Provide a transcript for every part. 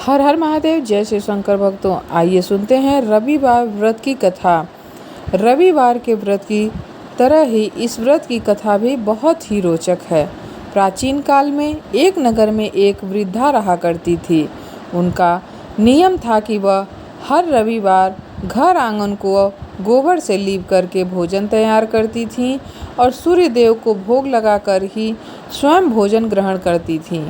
हर हर महादेव। जय श्री शंकर भक्तों, आइए सुनते हैं रविवार व्रत की कथा। रविवार के व्रत की तरह ही इस व्रत की कथा भी बहुत ही रोचक है। प्राचीन काल में एक नगर में एक वृद्धा रहा करती थी। उनका नियम था कि वह हर रविवार घर आंगन को गोबर से लीप करके भोजन तैयार करती थीं और सूर्य देव को भोग लगाकर ही स्वयं भोजन ग्रहण करती थीं।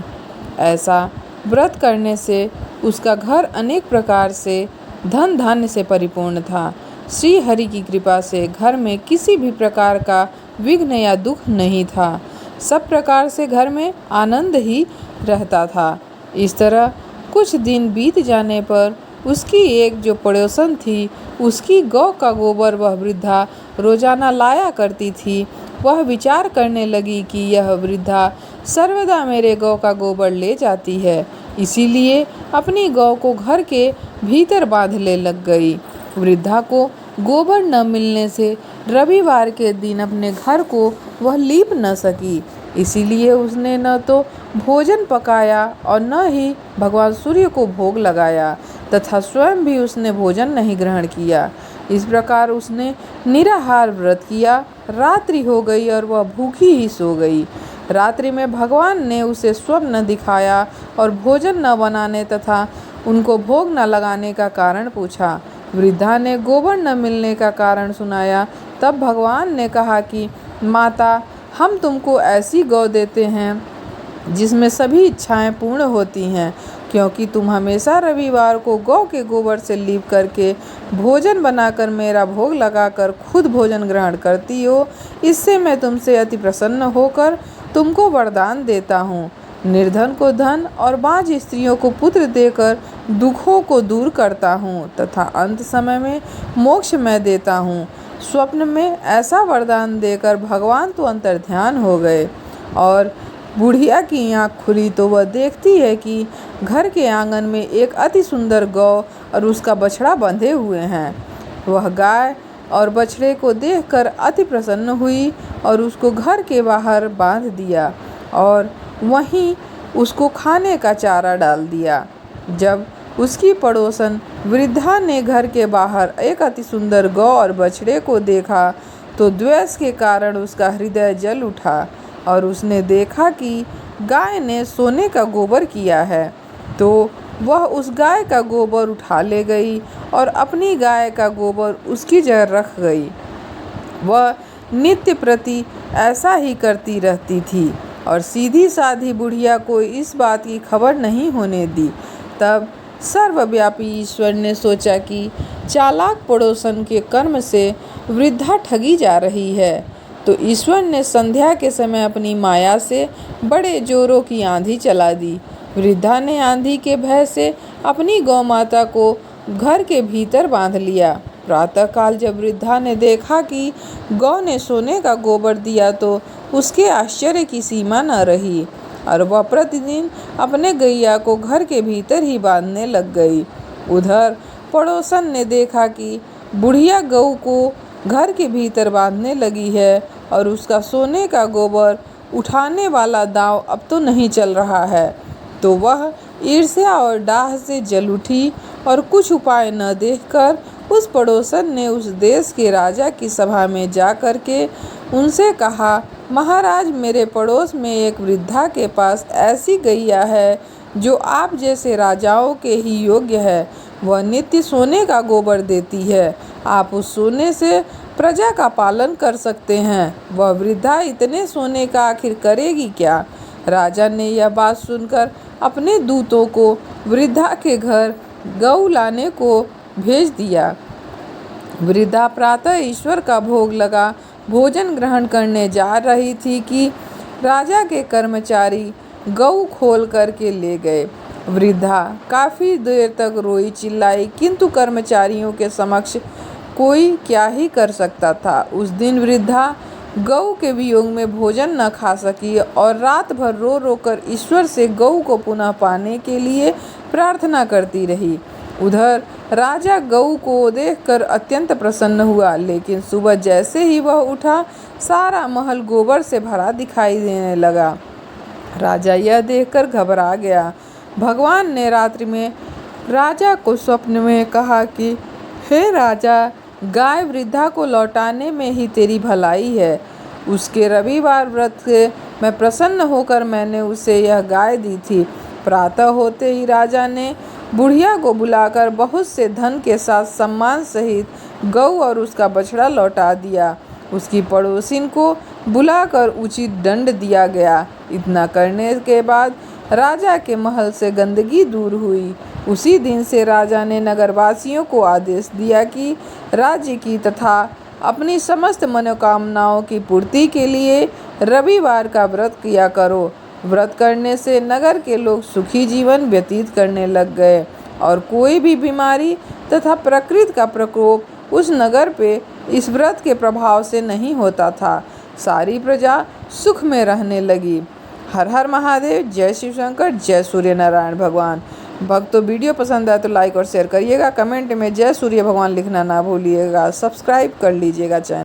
ऐसा व्रत करने से उसका घर अनेक प्रकार से धन धान्य से परिपूर्ण था। श्री हरि की कृपा से घर में किसी भी प्रकार का विघ्न या दुख नहीं था। सब प्रकार से घर में आनंद ही रहता था। इस तरह कुछ दिन बीत जाने पर उसकी एक जो पड़ोसन थी, उसकी गौ का गोबर वह वृद्धा रोजाना लाया करती थी। वह विचार करने लगी कि यह वृद्धा सर्वदा मेरे गौ का गोबर ले जाती है, इसीलिए अपनी गौ को घर के भीतर बांधने लग गई। वृद्धा को गोबर न मिलने से रविवार के दिन अपने घर को वह लीप न सकी, इसीलिए उसने न तो भोजन पकाया और न ही भगवान सूर्य को भोग लगाया तथा स्वयं भी उसने भोजन नहीं ग्रहण किया। इस प्रकार उसने निराहार व्रत किया। रात्रि हो गई और वह भूखी ही सो गई। रात्रि में भगवान ने उसे स्वप्न दिखाया और भोजन न बनाने तथा उनको भोग न लगाने का कारण पूछा। वृद्धा ने गोबर न मिलने का कारण सुनाया। तब भगवान ने कहा कि माता, हम तुमको ऐसी गौ देते हैं जिसमें सभी इच्छाएं पूर्ण होती हैं, क्योंकि तुम हमेशा रविवार को गौ के गोबर से लीप करके भोजन बनाकर मेरा भोग लगाकर खुद भोजन ग्रहण करती हो। इससे मैं तुमसे अति प्रसन्न होकर तुमको वरदान देता हूँ। निर्धन को धन और बाँझ स्त्रियों को पुत्र देकर दुखों को दूर करता हूँ तथा अंत समय में मोक्ष मैं देता हूँ। स्वप्न में ऐसा वरदान देकर भगवान तो अंतर्ध्यान हो गए और बुढ़िया की आँख खुली तो वह देखती है कि घर के आंगन में एक अति सुंदर गौ और उसका बछड़ा बंधे हुए हैं। वह गाय और बछड़े को देखकर अति प्रसन्न हुई और उसको घर के बाहर बांध दिया और वहीं उसको खाने का चारा डाल दिया। जब उसकी पड़ोसन वृद्धा ने घर के बाहर एक अति सुंदर गौ और बछड़े को देखा तो द्वेष के कारण उसका हृदय जल उठा और उसने देखा कि गाय ने सोने का गोबर किया है, तो वह उस गाय का गोबर उठा ले गई और अपनी गाय का गोबर उसकी जगह रख गई। वह नित्य प्रति ऐसा ही करती रहती थी और सीधी साधी बुढ़िया को इस बात की खबर नहीं होने दी। तब सर्वव्यापी ईश्वर ने सोचा कि चालाक पड़ोसन के कर्म से वृद्धा ठगी जा रही है, तो ईश्वर ने संध्या के समय अपनी माया से बड़े जोरों की आंधी चला दी। वृद्धा ने आंधी के भय से अपनी गौ माता को घर के भीतर बांध लिया। प्रातःकाल जब वृद्धा ने देखा कि गौ ने सोने का गोबर दिया तो उसके आश्चर्य की सीमा न रही और वह प्रतिदिन अपने गैया को घर के भीतर ही बांधने लग गई। उधर पड़ोसन ने देखा कि बुढ़िया गऊ को घर के भीतर बांधने लगी है और उसका सोने का गोबर उठाने वाला दांव अब तो नहीं चल रहा है, तो वह ईर्ष्या और डाह से जल उठी और कुछ उपाय न देखकर उस पड़ोसन ने उस देश के राजा की सभा में जा कर के उनसे कहा, महाराज, मेरे पड़ोस में एक वृद्धा के पास ऐसी गैया है जो आप जैसे राजाओं के ही योग्य है। वह नित्य सोने का गोबर देती है। आप उस सोने से प्रजा का पालन कर सकते हैं। वह वृद्धा इतने सोने का आखिर करेगी क्या? राजा ने यह बात सुनकर अपने दूतों को वृद्धा के घर गऊ लाने को भेज दिया। वृद्धा प्रातः ईश्वर का भोग लगा भोजन ग्रहण करने जा रही थी कि राजा के कर्मचारी गऊ खोल करके ले गए। वृद्धा काफ़ी देर तक रोई चिल्लाई, किंतु कर्मचारियों के समक्ष कोई क्या ही कर सकता था। उस दिन वृद्धा गऊ के वियोग में भोजन न खा सकी और रात भर रो रो कर ईश्वर से गऊ को पुनः पाने के लिए प्रार्थना करती रही। उधर राजा गऊ को देखकर अत्यंत प्रसन्न हुआ, लेकिन सुबह जैसे ही वह उठा सारा महल गोबर से भरा दिखाई देने लगा। राजा यह देखकर घबरा गया। भगवान ने रात्रि में राजा को स्वप्न में कहा कि हे राजा, गाय वृद्धा को लौटाने में ही तेरी भलाई है। उसके रविवार व्रत से मैं प्रसन्न होकर मैंने उसे यह गाय दी थी। प्रातः होते ही राजा ने बुढ़िया को बुलाकर बहुत से धन के साथ सम्मान सहित गौ और उसका बछड़ा लौटा दिया। उसकी पड़ोसिन को बुलाकर उचित दंड दिया गया। इतना करने के बाद राजा के महल से गंदगी दूर हुई। उसी दिन से राजा ने नगरवासियों को आदेश दिया कि राज्य की तथा अपनी समस्त मनोकामनाओं की पूर्ति के लिए रविवार का व्रत किया करो। व्रत करने से नगर के लोग सुखी जीवन व्यतीत करने लग गए और कोई भी बीमारी तथा प्रकृति का प्रकोप उस नगर पे इस व्रत के प्रभाव से नहीं होता था। सारी प्रजा सुख में रहने लगी। हर हर महादेव। जय शिव शंकर, जय सूर्य नारायण भगवान। भक्तों, वीडियो पसंद आए तो लाइक और शेयर करिएगा। कमेंट में जय सूर्य भगवान लिखना ना भूलिएगा। सब्सक्राइब कर लीजिएगा चैनल।